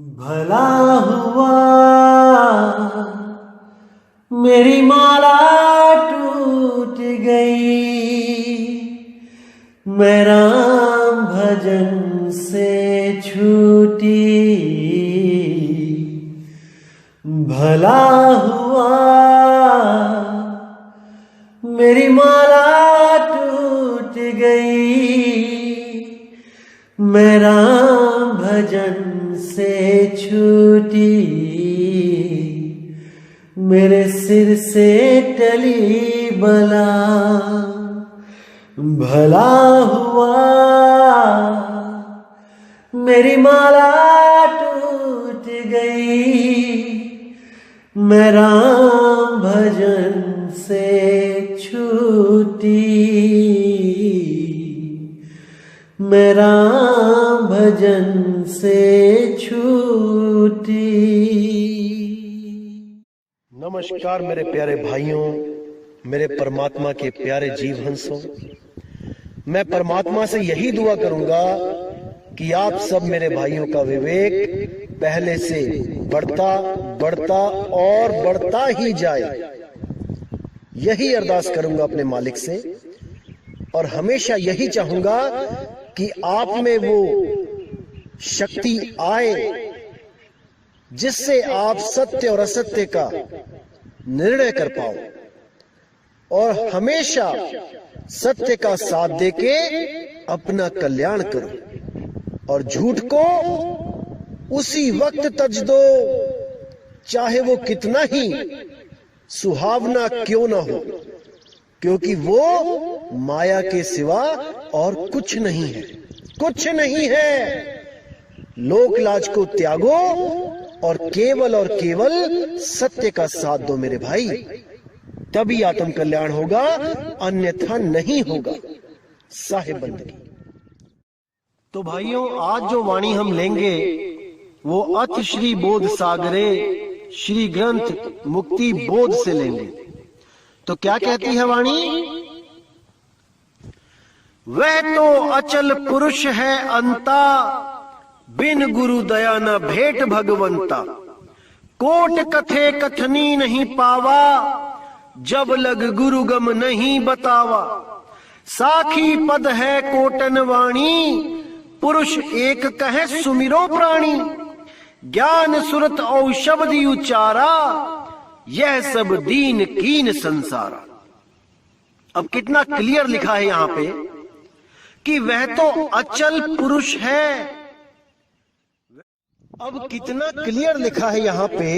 भला हुआ मेरी माला टूट गई, मैं राम भजन से छूटी। भला हुआ मेरी माला टूट गई, मैं राम भजन से छूटी। मेरे सिर से टली बला, भला हुआ मेरी माला टूट गई, मैं राम भजन से छूटी। मैं राम भजन से छूटी। नमस्कार मेरे प्यारे भाइयों, मेरे परमात्मा के प्यारे जीव हंसों। मैं परमात्मा से यही दुआ करूंगा कि आप सब मेरे भाइयों का विवेक पहले से बढ़ता बढ़ता और बढ़ता ही जाए। यही अरदास करूंगा अपने मालिक से, और हमेशा यही चाहूंगा कि आप में वो शक्ति आए जिससे आप सत्य और असत्य का निर्णय कर पाओ और हमेशा सत्य का साथ देके अपना कल्याण करो और झूठ को उसी वक्त तज दो, चाहे वो कितना ही सुहावना क्यों ना हो, क्योंकि वो माया के सिवा और कुछ नहीं है, कुछ नहीं है। लोक लाज को त्यागो और केवल सत्य का साथ दो मेरे भाई, तभी आत्म कल्याण होगा, अन्यथा नहीं होगा। साहिब बंदगी। तो भाइयों, आज जो वाणी हम लेंगे वो अथ श्री बोध सागरे श्री ग्रंथ मुक्ति बोध से लेंगे। तो क्या कहती है वाणी? वह तो अचल पुरुष है अंता, बिन गुरु दया न भेंट भगवंता। कोट कथे कथनी नहीं पावा, जब लग गुरु गम नहीं बतावा। साखी पद है कोटन वाणी, पुरुष एक कहे सुमिरो प्राणी। ज्ञान सुरत औ शब्द उचारा, यह सब दीन कीन संसारा। अब कितना क्लियर लिखा है यहां पे कि वह तो अचल पुरुष है। अब कितना क्लियर लिखा है यहां पे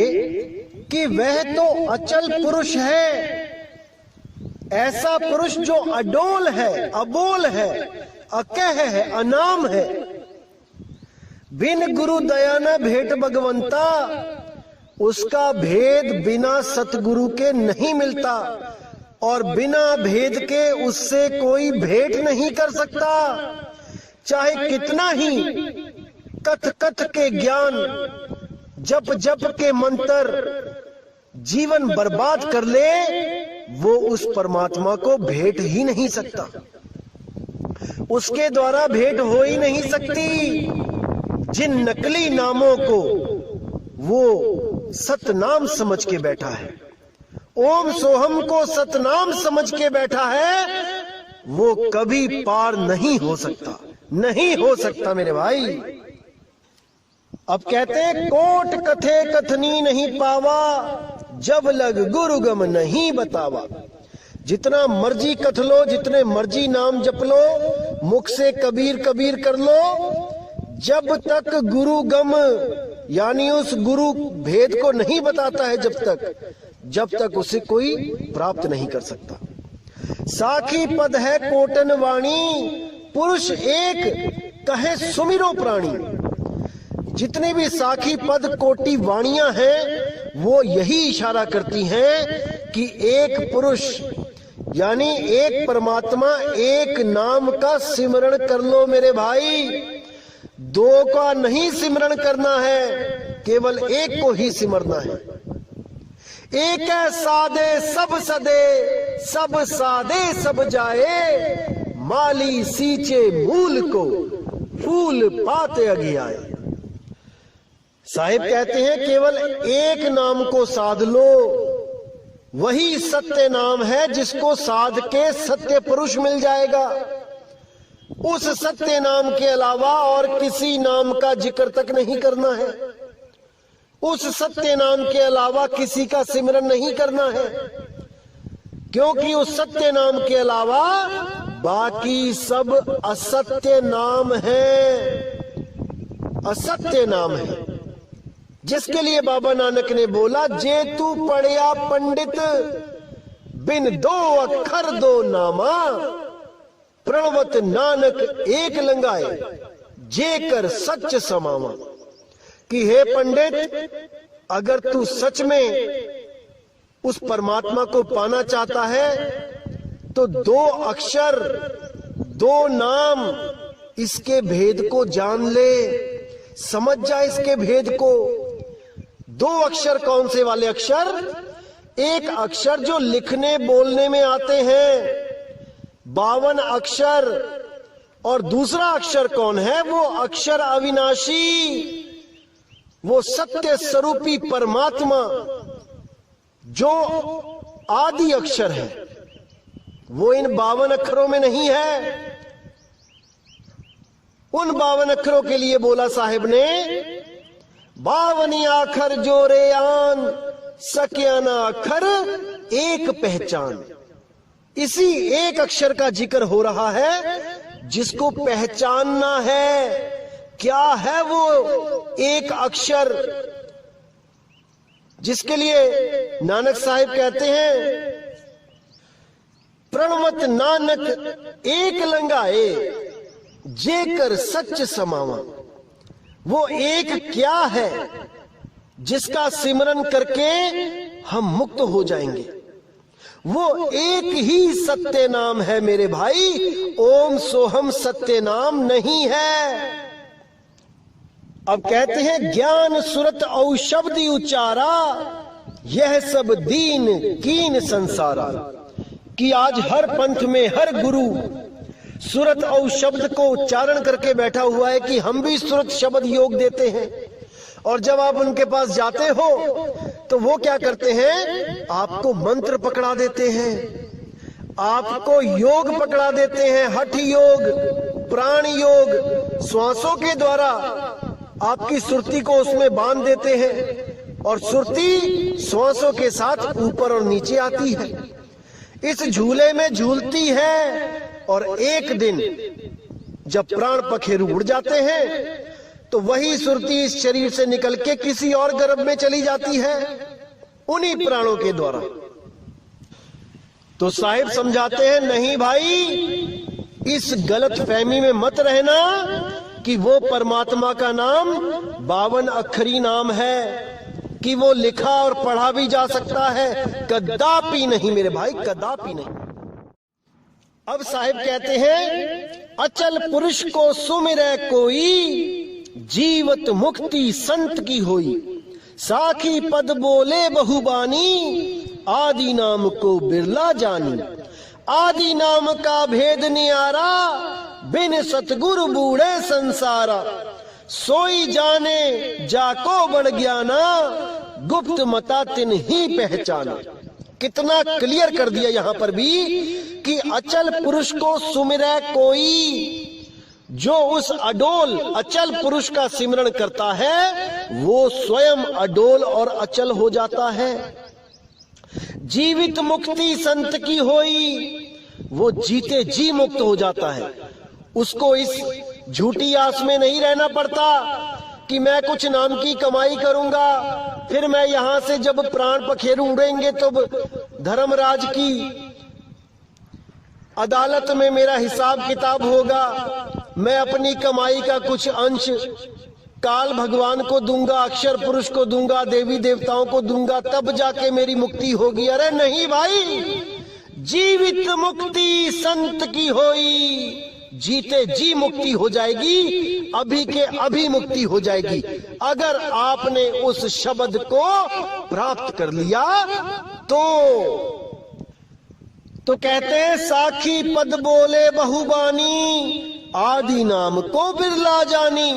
कि वह तो अचल पुरुष है। ऐसा पुरुष जो अडोल है, अबोल है, अकह है, अनाम है। बिन गुरु दया न भेंट भगवंता, उसका भेद बिना सतगुरु के नहीं मिलता और बिना भेद के उससे कोई भेंट नहीं कर सकता। चाहे कितना ही कथ कथ के ज्ञान, जप जप के मंत्र जीवन बर्बाद कर ले, वो उस परमात्मा को भेंट ही नहीं सकता। उसके द्वारा भेंट हो ही नहीं सकती। जिन नकली नामों को वो सतनाम समझ के बैठा है, ओम सोहम को सतनाम समझ के बैठा है, वो कभी पार नहीं हो सकता, नहीं हो सकता मेरे भाई। अब कहते हैं कोट कथे कथनी नहीं पावा, जब लग गुरु गम नहीं बतावा। जितना मर्जी कथ लो, जितने मर्जी नाम जप लो, मुख से कबीर कबीर कर लो, जब तक गुरु गम यानी उस गुरु भेद को नहीं बताता है, जब तक उसे कोई प्राप्त नहीं कर सकता। साखी पद है कोटन वाणी, पुरुष एक कहे सुमिरो प्राणी। जितने भी साखी पद कोटि वाणियां हैं, वो यही इशारा करती हैं कि एक पुरुष यानी एक परमात्मा, एक नाम का सिमरण कर लो मेरे भाई। दो का नहीं सिमरण करना है, केवल एक को ही सिमरना है। एक है सादे सब सदे, सब सादे सब जाए। माली सींचे मूल को, फूल पाते अगियाए। साहिब कहते हैं केवल एक नाम को साध लो, वही सत्य नाम है जिसको साध के सत्य पुरुष मिल जाएगा। उस सत्य नाम के अलावा और किसी नाम का जिक्र तक नहीं करना है, उस सत्य नाम के अलावा किसी का सिमरन नहीं करना है, क्योंकि उस सत्य नाम के अलावा बाकी सब असत्य नाम है, असत्य नाम है। जिसके लिए बाबा नानक ने बोला, जे तू पढ़िया पंडित बिन दो अखर दो नामा, प्रणवत नानक एक लंगाए जे कर सच समावा। कि हे पंडित, अगर तू सच में उस परमात्मा को पाना चाहता है तो दो अक्षर, दो नाम, इसके भेद को जान ले, समझ जा इसके भेद को। दो अक्षर कौन से वाले अक्षर? एक अक्षर जो लिखने बोलने में आते हैं, 52 अक्षर, और दूसरा अक्षर कौन है? वो अक्षर अविनाशी, वो सत्य स्वरूपी परमात्मा जो आदि अक्षर है, वो इन 52 अक्षरों में नहीं है। उन 52 अक्षरों के लिए बोला साहिब ने, 52 आखर जोरे आन, सक्या ना अक्षर एक पहचान। इसी एक अक्षर का जिक्र हो रहा है जिसको पहचानना है। क्या है वो एक अक्षर? जिसके लिए नानक साहिब कहते हैं, प्रणवत नानक एक लंगाए जे कर सच समावा। वो एक क्या है जिसका सिमरन करके हम मुक्त हो जाएंगे? वो एक ही सत्य नाम है मेरे भाई, ओम सोहम सत्य नाम नहीं है। अब कहते हैं, ज्ञान सुरत औ शब्द उच्चारा, यह सब दीन कीन संसारा। कि आज हर पंथ में हर गुरु सुरत और शब्द को उच्चारण करके बैठा हुआ है कि हम भी सुरत शब्द योग देते हैं। और जब आप उनके पास जाते हो तो वो क्या करते हैं? आपको मंत्र पकड़ा देते हैं, आपको योग पकड़ा देते हैं, हठ योग, प्राण योग, श्वासों के द्वारा आपकी सुरती को उसमें बांध देते हैं और सुरती श्वासों के साथ ऊपर और नीचे आती है, इस झूले में झूलती है। और एक दिन जब प्राण पखेरु उड़ जाते हैं तो वही सुरती इस शरीर से निकल के किसी और गर्भ में चली जाती है, उन्हीं प्राणों के द्वारा। तो साहिब समझाते हैं, नहीं भाई, इस गलत फहमी में मत रहना कि वो परमात्मा का नाम 52 अक्षरी नाम है, कि वो लिखा और पढ़ा भी जा सकता है। कदापि नहीं मेरे भाई, कदापि नहीं। अब साहिब कहते हैं, अचल पुरुष को सुमिरै कोई, जीवत मुक्ति संत की होई। साखी पद बोले बहुबानी, आदि नाम को बिरला जानी। आदि नाम का भेद नियारा, बिन सतगुरु बूढ़े संसारा। सोई जाने जाको बड़ ज्ञाना, गुप्त मता तिन ही पहचाना। कितना क्लियर कर दिया यहां पर भी कि अचल पुरुष को सुमिरै कोई। जो उस अडोल अचल पुरुष का सिमरन करता है वो स्वयं अडोल और अचल हो जाता है। जीवित मुक्ति संत की होई, वो जीते जी मुक्त हो जाता है। उसको इस झूठी आस में नहीं रहना पड़ता कि मैं कुछ नाम की कमाई करूंगा, फिर मैं यहां से जब प्राण पखेरु उड़ेंगे तो धर्मराज की अदालत में मेरा हिसाब किताब होगा, मैं अपनी कमाई का कुछ अंश काल भगवान को दूंगा, अक्षर पुरुष को दूंगा, देवी देवताओं को दूंगा, तब जाके मेरी मुक्ति होगी। अरे नहीं भाई, जीवित मुक्ति संत की होई, जीते जी मुक्ति हो जाएगी, अभी के अभी मुक्ति हो जाएगी अगर आपने उस शब्द को प्राप्त कर लिया तो कहते हैं, साखी पद बोले बहुबानी, आदि नाम को बिरला जानी।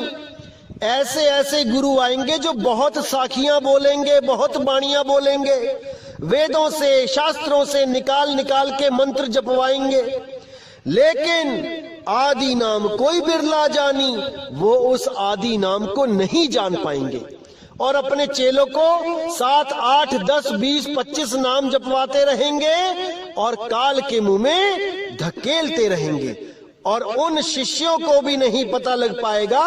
ऐसे ऐसे गुरु आएंगे जो बहुत साखियां बोलेंगे, बहुत बाणियां बोलेंगे, वेदों से शास्त्रों से निकाल निकाल के मंत्र जपवाएंगे, लेकिन आदि नाम कोई बिरला जानी, वो उस आदि नाम को नहीं जान पाएंगे और अपने चेलों को 7, 8, 10, 20, 25 नाम जपवाते रहेंगे और काल के मुंह में धकेलते रहेंगे और उन शिष्यों को भी नहीं पता लग पाएगा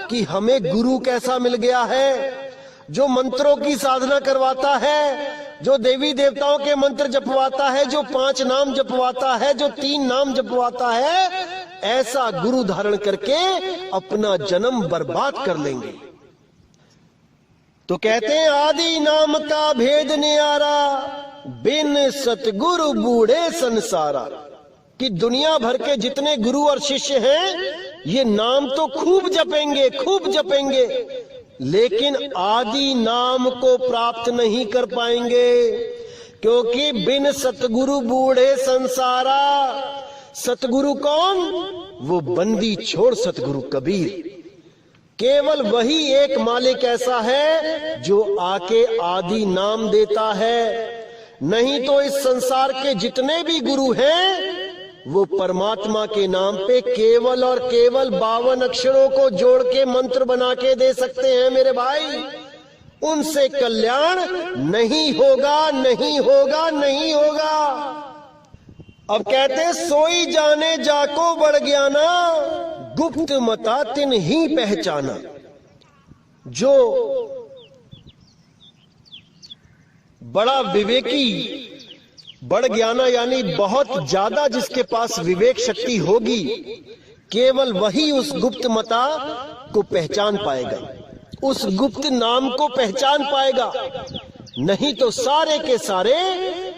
कि हमें गुरु कैसा मिल गया है, जो मंत्रों की साधना करवाता है, जो देवी देवताओं के मंत्र जपवाता है, जो 5 नाम जपवाता है, जो 3 नाम जपवाता है। ऐसा गुरु धारण करके अपना जन्म बर्बाद कर लेंगे। तो कहते हैं आदि नाम का भेद न्यारा, बिन सतगुरु बूढ़े संसारा, कि दुनिया भर के जितने गुरु और शिष्य हैं ये नाम तो खूब जपेंगे, खूब जपेंगे, लेकिन आदि नाम को प्राप्त नहीं कर पाएंगे, क्योंकि बिन सतगुरु बूढ़े संसारा। सतगुरु कौन? वो बंदी छोड़ सतगुरु कबीर। केवल वही एक मालिक ऐसा है जो आके आदि नाम देता है, नहीं तो इस संसार के जितने भी गुरु हैं वो परमात्मा के नाम पे केवल और केवल 52 अक्षरों को जोड़ के मंत्र बना के दे सकते हैं मेरे भाई। उनसे कल्याण नहीं होगा, नहीं होगा, नहीं होगा। अब कहते हैं सोई जाने जाको बढ़ गया ना, गुप्त मता तिन ही पहचाना। जो बड़ा विवेकी, बड़ ज्ञाना यानी बहुत ज्यादा जिसके पास विवेक शक्ति होगी, केवल वही उस गुप्त मता को पहचान पाएगा, उस गुप्त नाम को पहचान पाएगा। नहीं तो सारे के सारे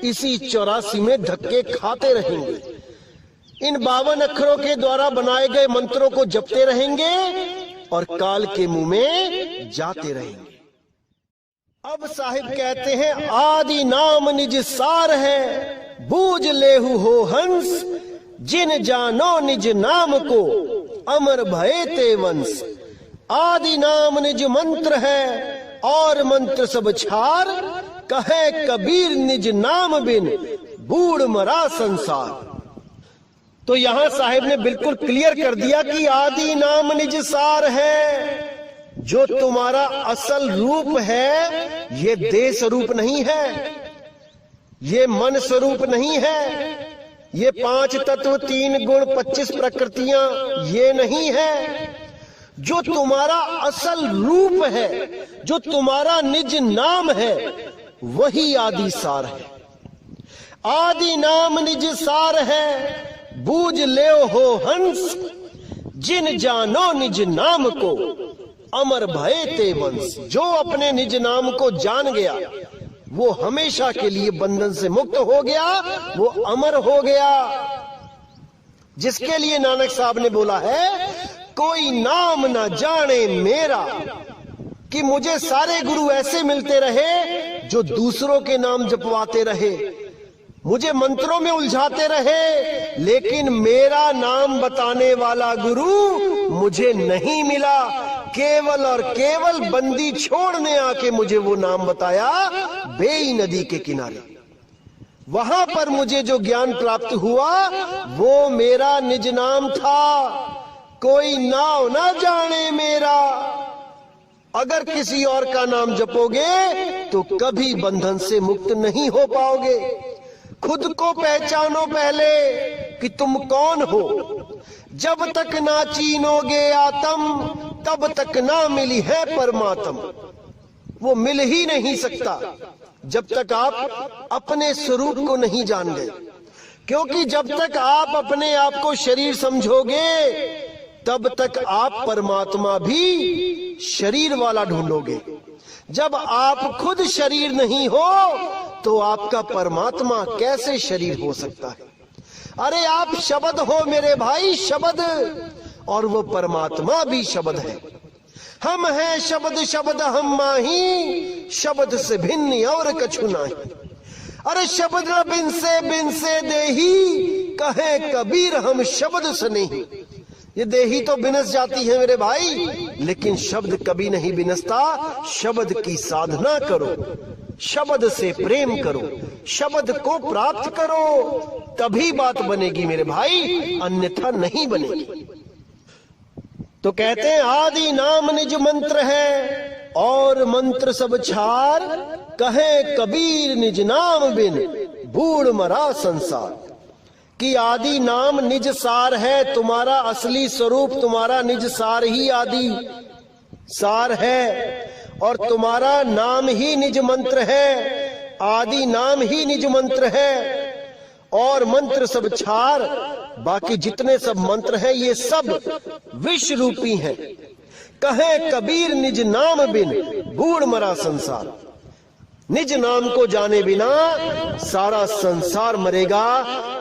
इसी 84 में धक्के खाते रहेंगे, इन 52 अक्षरों के द्वारा बनाए गए मंत्रों को जपते रहेंगे और काल के मुंह में जाते रहेंगे। अब साहिब कहते हैं आदि नाम निज सार है, बूझ लेहु हो हंस, जिन जानो निज नाम को अमर भये ते वंश। आदि नाम निज मंत्र है और मंत्र सब छार, कहे कबीर निज नाम बिन बूढ़ मरा संसार। तो यहां साहिब ने बिल्कुल क्लियर कर दिया कि आदि नाम निज सार है। जो तुम्हारा असल रूप है ये देह स्वरूप नहीं है, ये मन स्वरूप नहीं है, ये 5 तत्व 3 गुण 25 प्रकृतियां ये नहीं है। जो तुम्हारा असल रूप है, जो तुम्हारा निज नाम है, वही आदि सार है। आदि नाम निज सार है, बूझ ले हो हंस, जिन जानो निज नाम को अमर भये ते वंश। जो अपने निज नाम को जान गया वो हमेशा के लिए बंधन से मुक्त हो गया, वो अमर हो गया। जिसके लिए नानक साहब ने बोला है कोई नाम ना जाने मेरा, कि मुझे सारे गुरु ऐसे मिलते रहे जो दूसरों के नाम जपवाते रहे, मुझे मंत्रों में उलझाते रहे, लेकिन मेरा नाम बताने वाला गुरु मुझे नहीं मिला। केवल और केवल बंदी छोड़ने आके मुझे वो नाम बताया बेई नदी के किनारे। वहां पर मुझे जो ज्ञान प्राप्त हुआ वो मेरा निज नाम था। कोई नाव ना जाने मेरा। अगर किसी और का नाम जपोगे तो कभी बंधन से मुक्त नहीं हो पाओगे। खुद को पहचानो पहले कि तुम कौन हो। जब तक ना चीनोगे आत्म तब तक ना मिली है परमात्म। वो मिल ही नहीं सकता जब तक आप अपने स्वरूप को नहीं जान गए, क्योंकि जब तक आप अपने आप को शरीर समझोगे तब तक आप परमात्मा भी शरीर वाला ढूंढोगे। जब आप खुद शरीर नहीं हो तो आपका परमात्मा कैसे शरीर हो सकता है। अरे आप शब्द हो मेरे भाई, शब्द, और वो परमात्मा भी शब्द है। हम हैं शब्द, शब्द हम माही, शब्द से भिन्न और कछु नाही। अरे शब्द बिन से देही, कहे कबीर हम शब्द से नहीं। ये देही तो बिनस जाती है मेरे भाई, लेकिन शब्द कभी नहीं बिनसता। शब्द की साधना करो, शब्द से प्रेम करो, शब्द को प्राप्त करो, तभी बात बनेगी मेरे भाई, अन्यथा नहीं बनेगी। तो कहते हैं आदि नाम निज मंत्र है और मंत्र सब छार, कहे कबीर निज नाम बिन बूढ़ मरा संसार। कि आदि नाम निज सार है, तुम्हारा असली स्वरूप, तुम्हारा निज सार ही आदि सार है, और तुम्हारा नाम ही निज मंत्र है, आदि नाम ही निज मंत्र है। और मंत्र सब छार, बाकी जितने सब मंत्र हैं ये सब विष रूपी हैं। कहे कबीर निज नाम बिन बूढ़ मरा संसार। निज नाम को जाने बिना सारा संसार मरेगा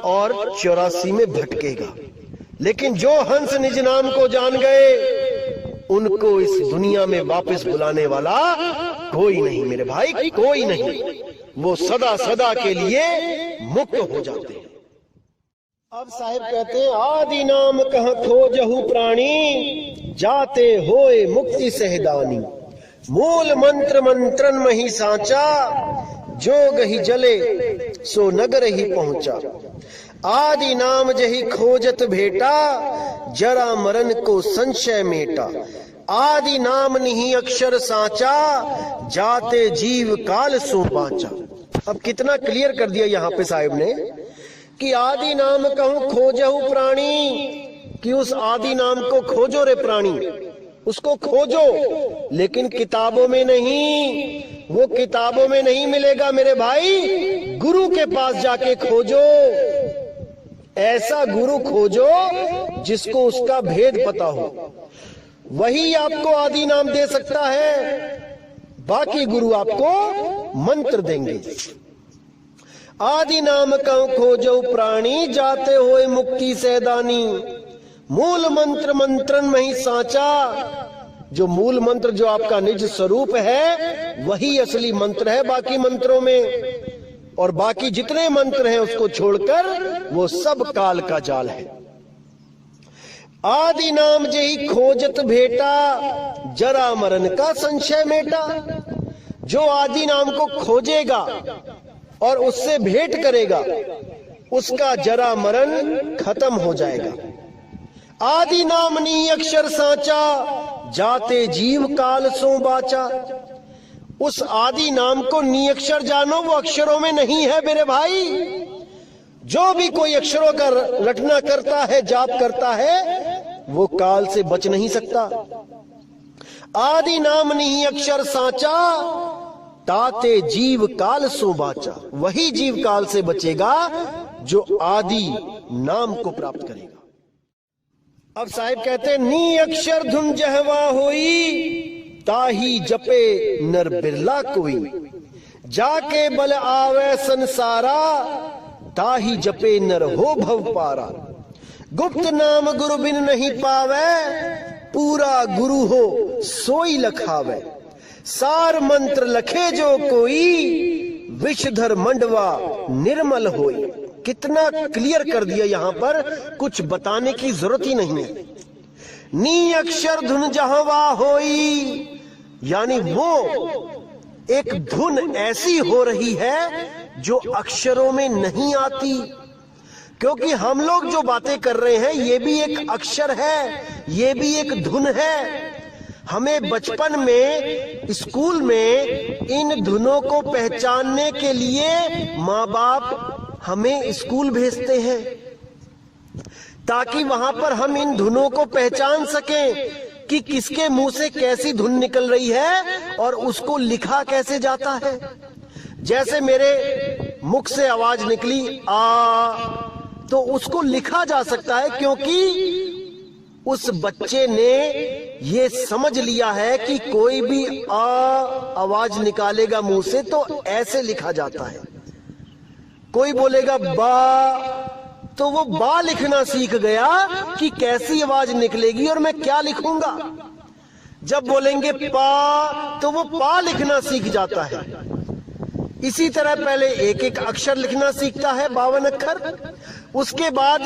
और 84 में भटकेगा। लेकिन जो हंस निज नाम को जान गए, उनको इस दुनिया में वापस बुलाने वाला कोई नहीं मेरे भाई, कोई नहीं। वो सदा सदा के लिए मुक्त हो जाते हैं। अब साहिब कहते हैं आदि नाम कह खोजहु प्राणी, जाते होए मुक्ति सहदानी। मूल मंत्र मंत्रन मही सांचा, जोग ही जले सो नगर ही पहुंचा। आदि नाम जही खोजत भेटा, जरा मरण को संशय मेटा। आदि नाम नहीं अक्षर सांचा, जाते जीव काल सो बाचा। अब कितना क्लियर कर दिया यहाँ पे साहिब ने कि आदि नाम कहूं खोजहु प्राणी, कि उस आदि नाम को खोजो रे प्राणी, उसको खोजो, लेकिन किताबों में नहीं, वो किताबों में नहीं मिलेगा मेरे भाई, गुरु के पास जाके खोजो। ऐसा गुरु खोजो जिसको उसका भेद पता हो, वही आपको आदि नाम दे सकता है, बाकी गुरु आपको मंत्र देंगे। आदि नाम कहूं खोजो प्राणी, जाते होए मुक्ति सैदानी। मूल मंत्र मंत्रन में ही सांचा, जो मूल मंत्र जो आपका निज स्वरूप है वही असली मंत्र है बाकी मंत्रों में, और बाकी जितने मंत्र हैं उसको छोड़कर वो सब काल का जाल है। आदि नाम जही खोजत भेटा, जरा मरण का संशय मेटा। जो आदि नाम को खोजेगा और उससे भेंट करेगा, उसका जरा मरण खत्म हो जाएगा। आदि नाम नी अक्षर सांचा, जाते जीव काल सो बाचा। उस आदि नाम को नी अक्षर जानो, वो अक्षरों में नहीं है मेरे भाई। जो भी कोई अक्षरों का रटना करता है, जाप करता है, वो काल से बच नहीं सकता। आदि नाम नहीं अक्षर सांचा, ताते जीव काल सो बाचा। वही जीव काल से बचेगा जो आदि नाम को प्राप्त करेगा। अब साहिब कहते हैं नी अक्षर धुन जहवा होई, ताही जपे नर बिरला कोई। जाके बल आवे संसारा, ताही जपे नर हो भव पारा। गुप्त नाम गुरु बिन नहीं पावे, पूरा गुरु हो सोई लखावे। सार मंत्र लखे जो कोई, विषधर मंडवा निर्मल होई। कितना क्लियर कर दिया, यहाँ पर कुछ बताने की जरूरत ही नहीं है। नी अक्षर धुन जहवा होई, यानी वो एक धुन ऐसी हो रही है जो अक्षरों में नहीं आती, क्योंकि हम लोग जो बातें कर रहे हैं ये भी एक अक्षर है, ये भी एक धुन है। हमें बचपन में स्कूल में इन धुनों को पहचानने के लिए माँ बाप हमें स्कूल भेजते हैं, ताकि वहां पर हम इन धुनों को पहचान सकें कि किसके मुंह से कैसी धुन निकल रही है और उसको लिखा कैसे जाता है। जैसे मेरे मुख से आवाज निकली आ, तो उसको लिखा जा सकता है, क्योंकि उस बच्चे ने ये समझ लिया है कि कोई भी आवाज निकालेगा मुंह से तो ऐसे लिखा जाता है। कोई बोलेगा बा, तो वो बा लिखना सीख गया कि कैसी आवाज निकलेगी और मैं क्या लिखूंगा। जब बोलेंगे पा, तो वो पा लिखना सीख जाता है। इसी तरह पहले एक एक अक्षर लिखना सीखता है, 52 अक्षर। उसके बाद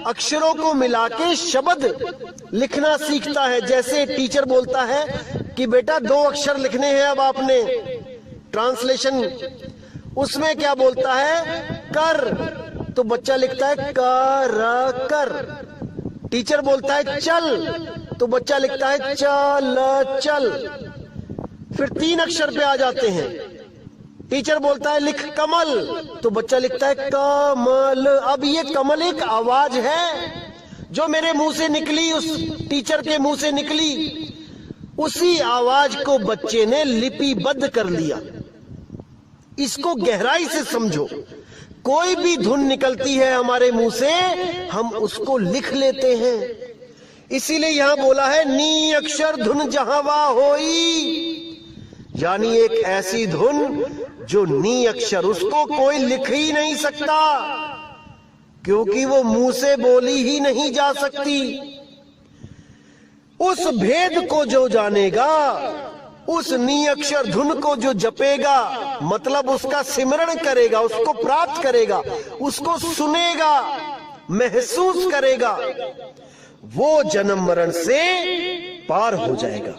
अक्षरों को मिला के शब्द लिखना सीखता है। जैसे टीचर बोलता है कि बेटा 2 अक्षर लिखने हैं, अब आपने ट्रांसलेशन, उसमें क्या बोलता है, कर, तो बच्चा लिखता है कर कर। टीचर बोलता है चल, तो बच्चा लिखता है चल चल। फिर 3 अक्षर पे आ जाते हैं। टीचर बोलता है लिख कमल, तो बच्चा लिखता है कमल। अब ये कमल एक आवाज है जो मेरे मुंह से निकली, उस टीचर के मुंह से निकली, उसी आवाज को बच्चे ने लिपिबद्ध कर लिया। इसको गहराई से समझो। कोई भी धुन निकलती है हमारे मुंह से, हम उसको लिख लेते हैं। इसीलिए यहां बोला है नी अक्षर धुन जहां वा होई, यानी एक ऐसी धुन जो नी अक्षर, उसको कोई लिख ही नहीं सकता, क्योंकि वो मुंह से बोली ही नहीं जा सकती। उस भेद को जो जानेगा, उस नी अक्षर धुन को जो जपेगा, मतलब उसका सिमरण करेगा, उसको प्राप्त करेगा, उसको सुनेगा, महसूस करेगा, वो जन्म मरण से पार हो जाएगा।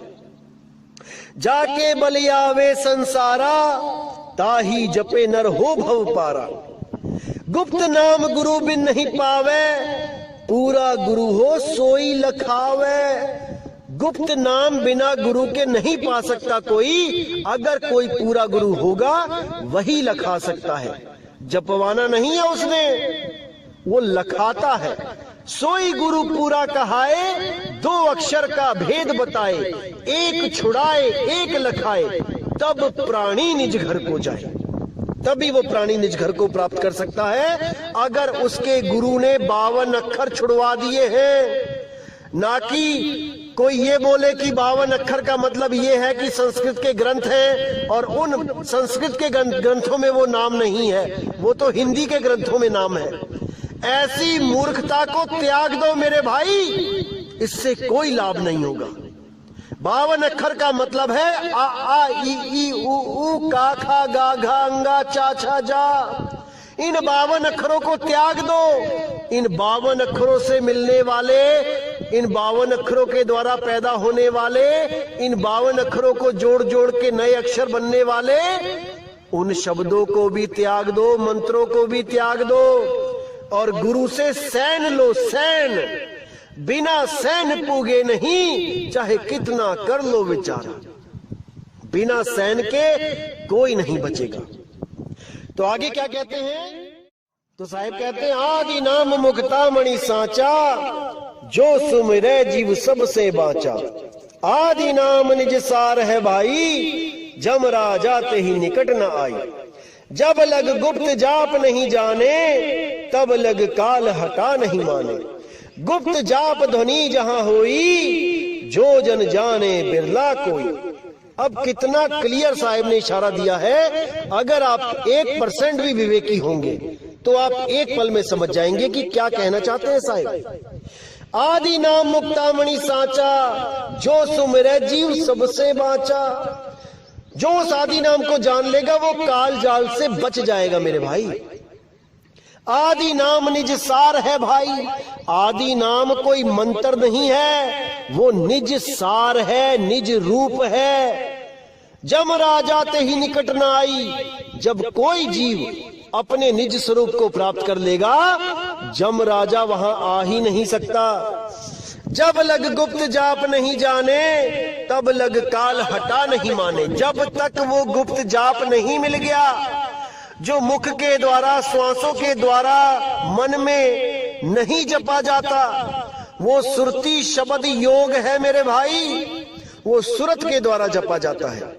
जाके बलियावे संसारा, ताही जपे नर हो भव पारा। गुप्त नाम गुरु बिन नहीं पावे, पूरा गुरु हो सोई लखावे। गुप्त नाम बिना गुरु के नहीं पा सकता कोई, अगर कोई पूरा गुरु होगा वही लखा सकता है। जपवाना नहीं है उसने, वो लखाता है। सोई गुरु पूरा कहाए, 2 अक्षर का भेद बताए, एक छुड़ाए एक लखाए, तब प्राणी निज घर को जाए। तभी वो प्राणी निज घर को प्राप्त कर सकता है अगर उसके गुरु ने 52 अक्षर छुड़वा दिए हैं। ना कि कोई ये बोले कि 52 अक्षर का मतलब ये है कि संस्कृत के ग्रंथ हैं और उन संस्कृत के ग्रंथों में वो नाम नहीं है, वो तो हिंदी के ग्रंथों में नाम है। ऐसी मूर्खता को त्याग दो मेरे भाई, इससे कोई लाभ नहीं होगा। 52 अक्षर का मतलब है आ आ ई उ का खा गा घा अंगा चा छा जा। इन 52 अक्षरों को त्याग दो। इन 52 अक्षरों से मिलने वाले, इन 52 अक्षरों के द्वारा पैदा होने वाले, इन 52 अक्षरों को जोड़ जोड़ के नए अक्षर बनने वाले, उन शब्दों को भी त्याग दो, मंत्रों को भी त्याग दो, और गुरु से सैन लो। सैन, बिना सैन पूगे नहीं, चाहे कितना कर लो विचारा। बिना सैन के कोई नहीं बचेगा। तो आगे क्या कहते हैं, तो साहिब कहते हैं आदि नाम मुक्ता मणि सांचा, जो सुमिरै जीव सबसे बाचा। आदि नाम निज सार है भाई, जम राजा ते ही निकट न आई। जब लग गुप्त जाप नहीं जाने, तब लग काल हटा नहीं माने। गुप्त जाप ध्वनि जहां होई, जो जन जाने बिरला कोई। अब कितना क्लियर साहिब ने इशारा दिया है। अगर आप 1% भी विवेकी होंगे तो आप एक पल में समझ जाएंगे कि क्या कहना चाहते हैं साहिब। आदि नाम मुक्तामणि सांचा, जो सुमिरै जीव सबसे बाचा। जो उस आदि नाम को जान लेगा वो काल जाल से बच जाएगा मेरे भाई। आदि नाम निज सार है भाई। आदि नाम कोई मंत्र नहीं है, वो निज सार है, निज रूप है। जम राजा ते ही निकट न आई। जब कोई जीव अपने निज स्वरूप को प्राप्त कर लेगा, जम राजा वहां आ ही नहीं सकता। जब लग गुप्त जाप नहीं जाने, तब लग काल हटा नहीं माने। जब तक वो गुप्त जाप नहीं मिल गया, जो मुख के द्वारा, श्वासों के द्वारा मन में नहीं जपा जाता, वो सुरती शब्द योग है मेरे भाई, वो सुरत के द्वारा जपा जाता है।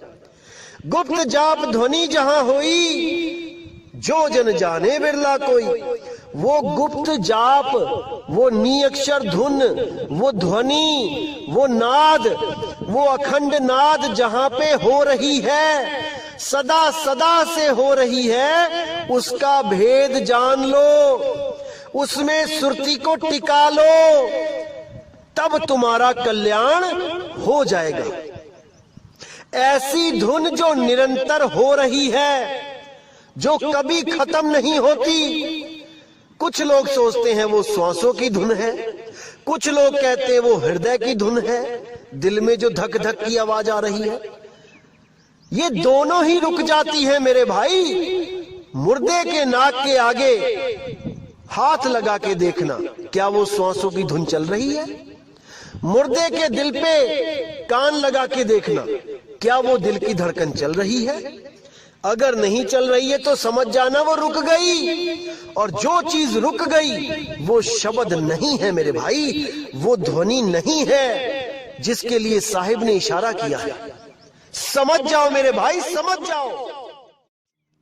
गुप्त जाप ध्वनि जहां हुई, जो जन जाने बिरला कोई। वो गुप्त जाप, वो नी अक्षर धुन, वो ध्वनि, वो नाद, वो अखंड नाद जहां पे हो रही है, सदा सदा से हो रही है, उसका भेद जान लो, उसमें सुरती को टिका लो, तब तुम्हारा कल्याण हो जाएगा। ऐसी धुन जो निरंतर हो रही है, जो कभी खत्म नहीं होती, कुछ लोग सोचते हैं वो श्वासों की धुन है, कुछ लोग कहते हैं वो हृदय की धुन है, दिल में जो धक धक की आवाज आ रही है। ये दोनों ही रुक जाती है मेरे भाई। मुर्दे के नाक के आगे हाथ लगा के देखना, क्या वो श्वासों की धुन चल रही है? मुर्दे के दिल पे कान लगा के देखना, क्या वो दिल की धड़कन चल रही है? अगर नहीं चल रही है तो समझ जाना वो रुक गई। और जो चीज रुक गई वो शब्द नहीं है मेरे भाई, वो ध्वनि नहीं है जिसके लिए साहिब ने इशारा किया है। समझ जाओ मेरे भाई, समझ जाओ।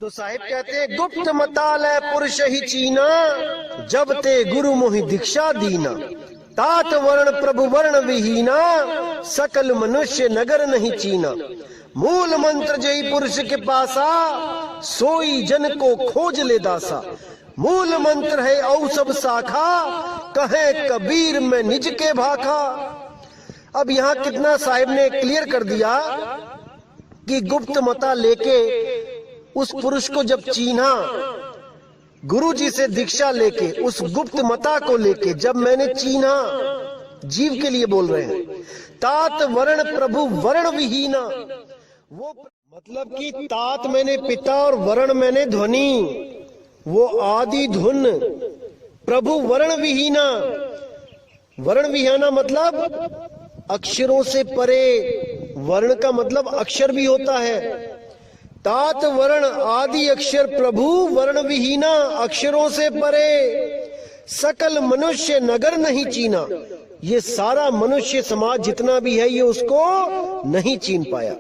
तो साहिब कहते हैं, गुप्त मतालय पुरुष ही चीना, जब ते गुरु मोहि दीक्षा दीना। तात वर्ण प्रभु वर्ण विहीना, सकल मनुष्य नगर नहीं चीना। मूल मंत्र जय पुरुष के पासा, सोई जन को खोज ले दासा। मूल मंत्र है औ सब शाखा, कहे कबीर में निज के भाखा। अब यहाँ कितना साहिब ने क्लियर कर दिया कि गुप्त मता लेके उस पुरुष को जब चीन्हा, गुरु जी से दीक्षा लेके उस गुप्त मता को लेके जब मैंने चीन्हा, जीव के लिए बोल रहे हैं, तात वर्ण प्रभु वर्ण विहीना। वो मतलब कि तात मैंने पिता और वर्ण मैंने ध्वनि, वो आदि धुन। प्रभु वर्ण विहीना, वर्ण विहीना मतलब अक्षरों से परे। वर्ण का मतलब अक्षर भी होता है। तात वर्ण आदि अक्षर प्रभु वर्ण विहीना, अक्षरों से परे। सकल मनुष्य नगर नहीं चीना, ये सारा मनुष्य समाज जितना भी है ये उसको नहीं चीन पाया।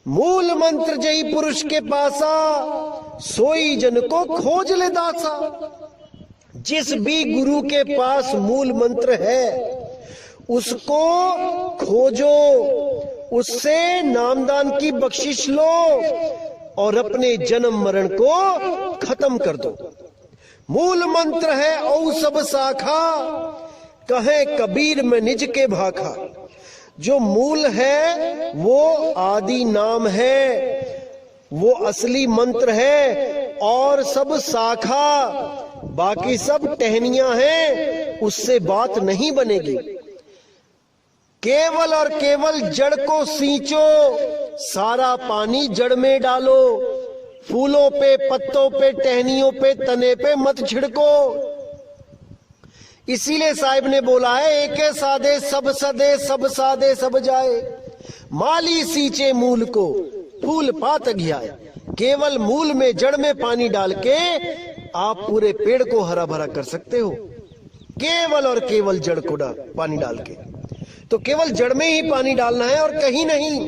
मूल मंत्र जय पुरुष के पासा, सोई जन को खोज ले दासा। जिस भी गुरु के पास मूल मंत्र है उसको खोजो, उससे नामदान की बख्शिश लो और अपने जन्म मरण को खत्म कर दो। मूल मंत्र है औ सब शाखा, कहे कबीर में निज के भाखा। जो मूल है वो आदि नाम है, वो असली मंत्र है, और सब शाखा बाकी सब टहनियां हैं, उससे बात नहीं बनेगी। केवल और केवल जड़ को सींचो, सारा पानी जड़ में डालो। फूलों पे, पत्तों पे, टहनियों पे, तने पे मत छिड़को। इसीलिए साहिब ने बोला है, एके सादे सब सदे, सब सादे सब जाए। माली सींचे मूल को, फूल पात घियाए। केवल मूल में, जड़ में पानी डाल के आप पूरे पेड़ को हरा भरा कर सकते हो, केवल और केवल जड़ को पानी डाल के। तो केवल जड़ में ही पानी डालना है और कहीं नहीं।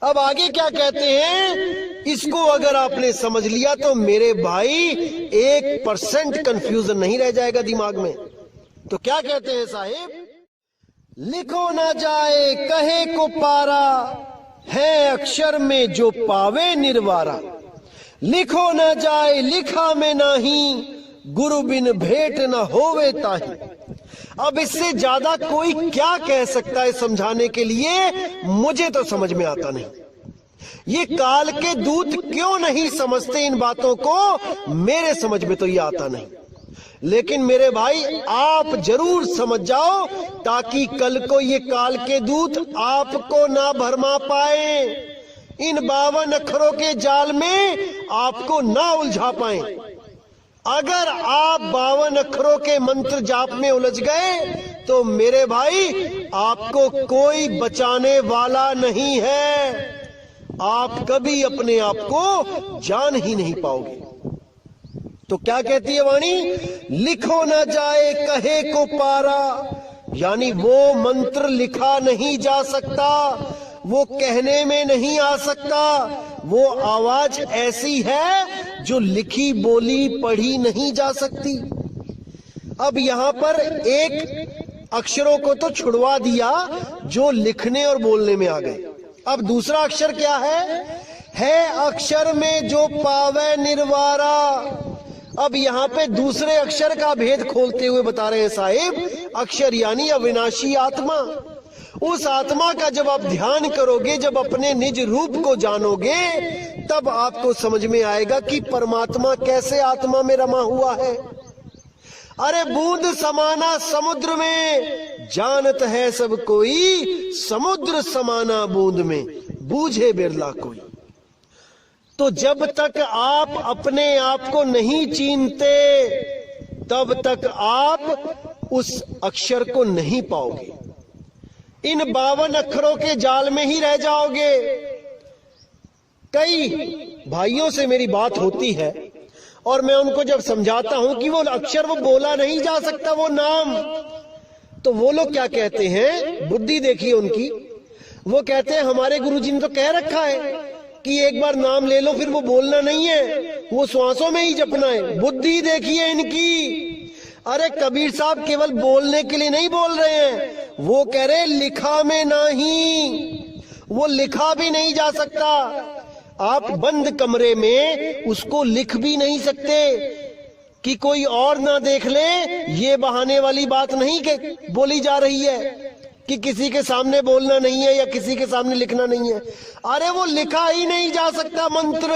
अब आगे क्या कहते हैं, इसको अगर आपने समझ लिया तो मेरे भाई 1% कंफ्यूजन नहीं रह जाएगा दिमाग में। तो क्या कहते हैं साहिब, लिखो ना जाए कहे को पारा, है अक्षर में जो पावे निर्वारा। लिखो ना जाए लिखा में नाही, गुरु बिन भेंट न होवे ताही। अब इससे ज्यादा कोई क्या कह सकता है समझाने के लिए, मुझे तो समझ में आता नहीं। ये काल के दूत क्यों नहीं समझते इन बातों को, मेरे समझ में तो ये आता नहीं। लेकिन मेरे भाई आप जरूर समझ जाओ, ताकि कल को ये काल के दूत आपको ना भरमा पाए, इन 52 अक्षरों के जाल में आपको ना उलझा पाए। अगर आप 52 अक्षरों के मंत्र जाप में उलझ गए तो मेरे भाई आपको कोई बचाने वाला नहीं है, आप कभी अपने आप को जान ही नहीं पाओगे। तो क्या कहती है वाणी, लिखो न जाए कहे को पारा, यानी वो मंत्र लिखा नहीं जा सकता, वो कहने में नहीं आ सकता। वो आवाज ऐसी है जो लिखी बोली पढ़ी नहीं जा सकती। अब यहां पर एक अक्षरों को तो छुड़वा दिया जो लिखने और बोलने में आ गए। अब दूसरा अक्षर क्या है अक्षर में जो पावे निर्वारा। अब यहाँ पे दूसरे अक्षर का भेद खोलते हुए बता रहे हैं साहिब, अक्षर यानी अविनाशी आत्मा। उस आत्मा का जब आप ध्यान करोगे, जब अपने निज रूप को जानोगे, तब आपको समझ में आएगा कि परमात्मा कैसे आत्मा में रमा हुआ है। अरे बूंद समाना समुद्र में, जानत है सब कोई, समुद्र समाना बूंद में, बूझे बिरला कोई। तो जब तक आप अपने आप को नहीं चीनते तब तक आप उस अक्षर को नहीं पाओगे। इन 52 अक्षरों के जाल में ही रह जाओगे। कई भाइयों से मेरी बात होती है और मैं उनको जब समझाता हूं कि वो अक्षर वो बोला नहीं जा सकता, वो नाम, तो वो लोग क्या कहते हैं, बुद्धि देखिए उनकी, वो कहते हैं हमारे गुरुजी ने तो कह रखा है कि एक बार नाम ले लो फिर वो बोलना नहीं है, वो श्वासों में ही जपना है। बुद्धि देखिए इनकी। अरे कबीर साहब केवल बोलने के लिए नहीं बोल रहे हैं, वो कह रहे लिखा में नहीं, वो लिखा भी नहीं जा सकता। आप बंद कमरे में उसको लिख भी नहीं सकते कि कोई और ना देख ले। ये बहाने वाली बात नहीं कि बोली जा रही है कि किसी के सामने बोलना नहीं है या किसी के सामने लिखना नहीं है। अरे वो लिखा ही नहीं जा सकता मंत्र,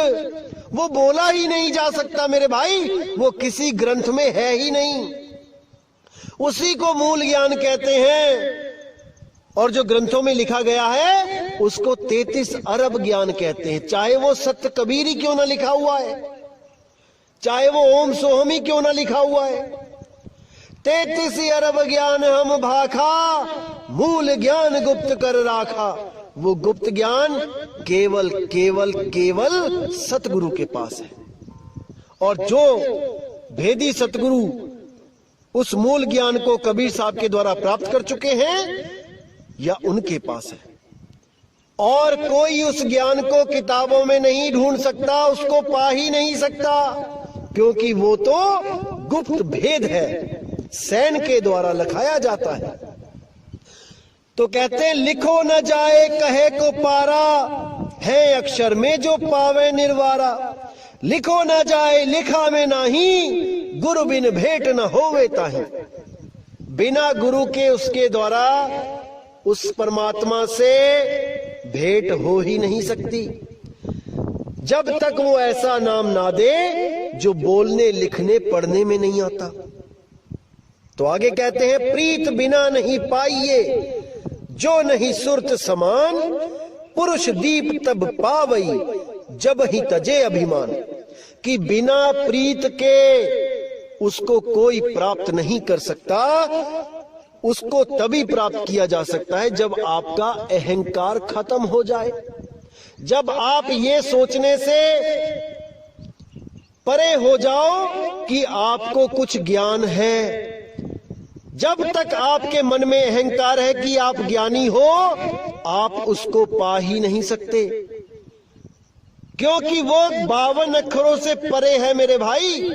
वो बोला ही नहीं जा सकता मेरे भाई, वो किसी ग्रंथ में है ही नहीं। उसी को मूल ज्ञान कहते हैं। और जो ग्रंथों में लिखा गया है उसको 33 अरब ज्ञान कहते हैं। चाहे वो सत्य कबीर ही क्यों ना लिखा हुआ है, चाहे वो ओम सोहम ही क्यों ना लिखा हुआ है। 33 अरब ज्ञान हम भाखा, मूल ज्ञान गुप्त कर राखा। वो गुप्त ज्ञान केवल केवल केवल सतगुरु के पास है। और जो भेदी सतगुरु उस मूल ज्ञान को कबीर साहब के द्वारा प्राप्त कर चुके हैं या उनके पास है। और कोई उस ज्ञान को किताबों में नहीं ढूंढ सकता, उसको पा ही नहीं सकता, क्योंकि वो तो गुप्त भेद है, सैन के द्वारा लिखाया जाता है। तो कहते हैं लिखो न जाए कहे को पारा, है अक्षर में जो पावे निर्वारा। लिखो न जाए लिखा में नाही, गुरु बिन भेंट न होवे ताही। बिना गुरु के उसके द्वारा उस परमात्मा से भेंट हो ही नहीं सकती, जब तक वो ऐसा नाम ना दे जो बोलने लिखने पढ़ने में नहीं आता। तो आगे कहते हैं प्रीत बिना नहीं पाइए, जो नहीं सुरत समान, पुरुष दीप तब पावई, जब ही तजे अभिमान। कि बिना प्रीत के उसको कोई प्राप्त नहीं कर सकता। उसको तभी प्राप्त किया जा सकता है जब आपका अहंकार खत्म हो जाए, जब आप ये सोचने से परे हो जाओ कि आपको कुछ ज्ञान है। जब तक आपके मन में अहंकार है कि आप ज्ञानी हो, आप उसको पा ही नहीं सकते, क्योंकि वो 52 अक्षरों से परे है मेरे भाई।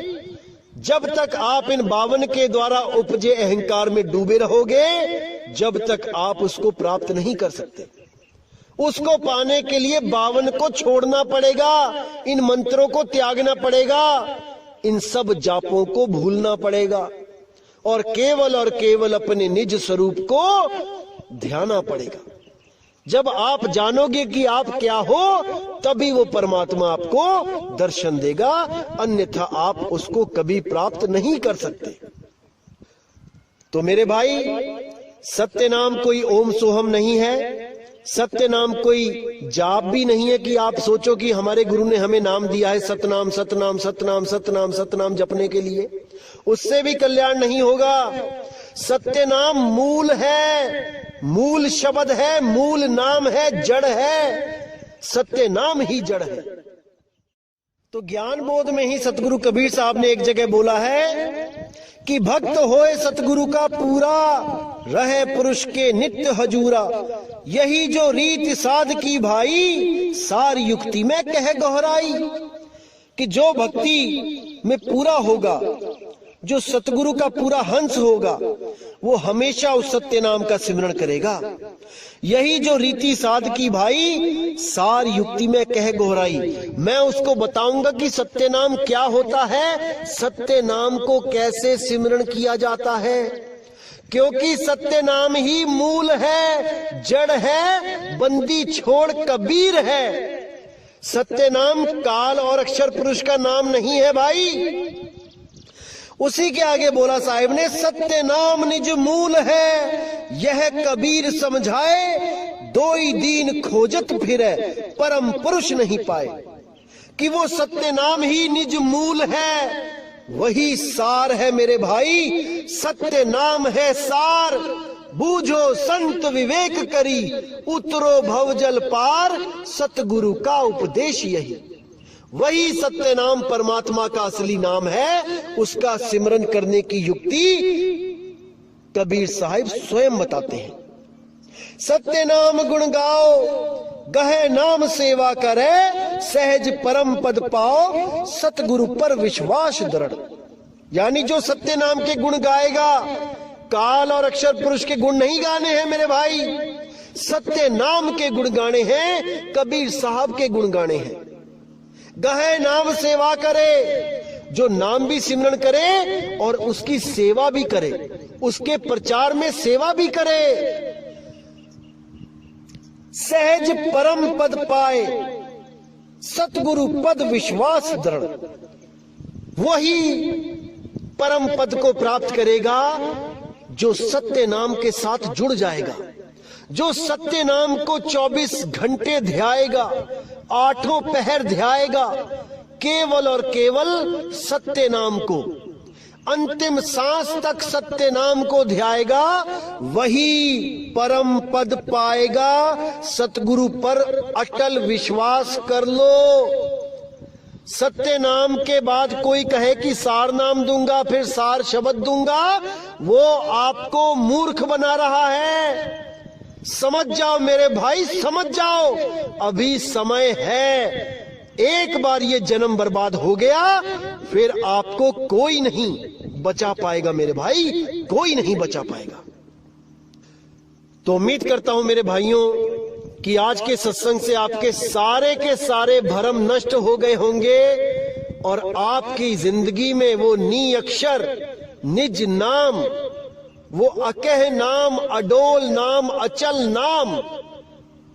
जब तक आप इन 52 के द्वारा उपजे अहंकार में डूबे रहोगे, जब तक आप उसको प्राप्त नहीं कर सकते। उसको पाने के लिए 52 को छोड़ना पड़ेगा, इन मंत्रों को त्यागना पड़ेगा, इन सब जापों को भूलना पड़ेगा और केवल अपने निज स्वरूप को ध्याना पड़ेगा। जब आप जानोगे कि आप क्या हो, तभी वो परमात्मा आपको दर्शन देगा, अन्यथा आप उसको कभी प्राप्त नहीं कर सकते। तो मेरे भाई, सत्य नाम कोई ओम सोहम नहीं है, सत्य नाम कोई जाप भी नहीं है कि आप सोचो कि हमारे गुरु ने हमें नाम दिया है सतनाम सतनाम सतनाम सतनाम सतनाम जपने के लिए। उससे भी कल्याण नहीं होगा। सत्य नाम मूल है, मूल शब्द है, मूल नाम है, जड़ है। सत्य नाम ही जड़ है। तो ज्ञान बोध में ही सतगुरु कबीर साहब ने एक जगह बोला है कि भक्त होए सतगुरु का पूरा, रहे पुरुष के नित्य हजूरा। यही जो रीत साध की भाई, सारी युक्ति में कह गहराई। कि जो भक्ति में पूरा होगा, जो सतगुरु का पूरा हंस होगा, वो हमेशा उस सत्य नाम का सिमरण करेगा। यही जो रीति साध की भाई, सार युक्ति में कह गोहराई। मैं उसको बताऊंगा कि सत्य नाम क्या होता है, सत्य नाम को कैसे सिमरण किया जाता है, क्योंकि सत्य नाम ही मूल है, जड़ है, बंदी छोड़ कबीर है। सत्य नाम काल और अक्षर पुरुष का नाम नहीं है भाई। उसी के आगे बोला साहिब ने, सत्य नाम निज मूल है, यह कबीर समझाए, दोई दीन खोजत फिरे, परम पुरुष नहीं पाए। कि वो सत्य नाम ही निज मूल है, वही सार है मेरे भाई, सत्य नाम है सार। बूझो संत विवेक करी, उतरो भवजल पार, सतगुरु का उपदेश यही। वही सत्य नाम परमात्मा का असली नाम है, उसका सिमरन करने की युक्ति कबीर साहिब स्वयं बताते हैं। सत्य नाम गुण गाओ, गहे नाम सेवा करे, सहज परम पद पाओ, सतगुरु पर विश्वास दृढ़। यानी जो सत्य नाम के गुण गाएगा, काल और अक्षर पुरुष के गुण नहीं गाने हैं मेरे भाई, सत्य नाम के गुण गाने हैं, कबीर साहब के गुण गाने हैं। गहे नाम सेवा करे, जो नाम भी सिमरन करे और उसकी सेवा भी करे, उसके प्रचार में सेवा भी करे। सहज परम पद पाए, सतगुरु पद विश्वास दृढ़। वही परम पद को प्राप्त करेगा जो सत्य नाम के साथ जुड़ जाएगा, जो सत्य नाम को 24 घंटे ध्याएगा, 8 पहर ध्याएगा, केवल और केवल सत्य नाम को, अंतिम सांस तक सत्य नाम को ध्याएगा, वही परम पद पाएगा। सतगुरु पर अटल विश्वास कर लो। सत्य नाम के बाद कोई कहे कि सार नाम दूंगा, फिर सार शब्द दूंगा, वो आपको मूर्ख बना रहा है। समझ जाओ मेरे भाई, समझ जाओ, अभी समय है। एक बार ये जन्म बर्बाद हो गया, फिर आपको कोई नहीं बचा पाएगा मेरे भाई, कोई नहीं बचा पाएगा। तो उम्मीद करता हूं मेरे भाइयों कि आज के सत्संग से आपके सारे के सारे भरम नष्ट हो गए होंगे और आपकी जिंदगी में वो नी अक्षर, निज नाम, वो अकह नाम, अडोल नाम, अचल नाम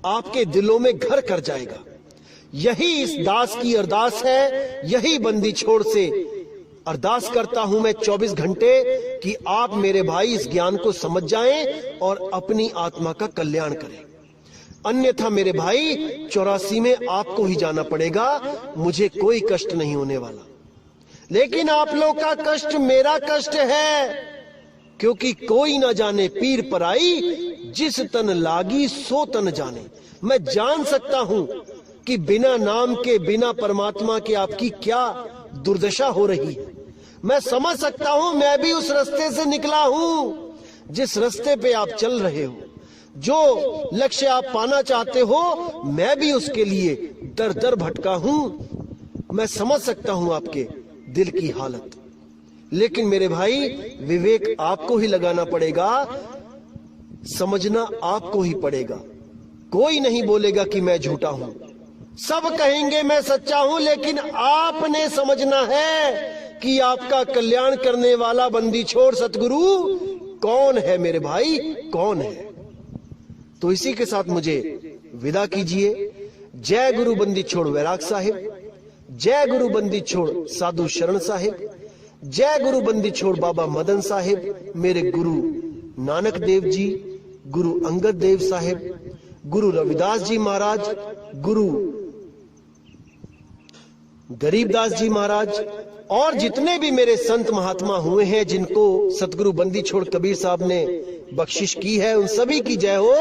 आपके दिलों में घर कर जाएगा। यही इस दास की अरदास है, यही बंदी छोड़ से अरदास करता हूं मैं 24 घंटे कि आप मेरे भाई इस ज्ञान को समझ जाएं और अपनी आत्मा का कल्याण करें। अन्यथा मेरे भाई 84 में आपको ही जाना पड़ेगा, मुझे कोई कष्ट नहीं होने वाला। लेकिन आप लोग का कष्ट मेरा कष्ट है, क्योंकि कोई ना जाने पीर पराई, जिस तन लागी सो तन जाने। मैं जान सकता हूं कि बिना नाम के, बिना परमात्मा के आपकी क्या दुर्दशा हो रही है। मैं समझ सकता हूं, मैं भी उस रास्ते से निकला हूं जिस रास्ते पे आप चल रहे हो। जो लक्ष्य आप पाना चाहते हो, मैं भी उसके लिए दर दर भटका हूं। मैं समझ सकता हूं आपके दिल की हालत, लेकिन मेरे भाई विवेक आपको ही लगाना पड़ेगा, समझना आपको ही पड़ेगा। कोई नहीं बोलेगा कि मैं झूठा हूं, सब कहेंगे मैं सच्चा हूं, लेकिन आपने समझना है कि आपका कल्याण करने वाला बंदी छोड़ सतगुरु कौन है मेरे भाई, कौन है। तो इसी के साथ मुझे विदा कीजिए। जय गुरु बंदी छोड़ वैराग साहिब, जय गुरु बंदी छोड़ साधु शरण साहिब, जय गुरु बंदी छोड़ बाबा मदन साहिब, मेरे गुरु नानक देव जी, गुरु अंगद देव साहिब, गुरु रविदास जी महाराज, गुरु गरीबदास जी महाराज, और जितने भी मेरे संत महात्मा हुए हैं जिनको सतगुरु बंदी छोड़ कबीर साहब ने बख्शिश की है, उन सभी की जय हो।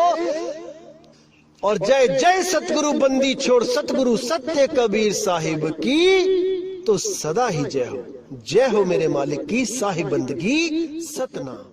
और जय जय सतगुरु बंदी छोड़ सतगुरु सत्य कबीर साहिब की तो सदा ही जय हो। जय हो मेरे मालिक की साहिब बंदगी सतनाम।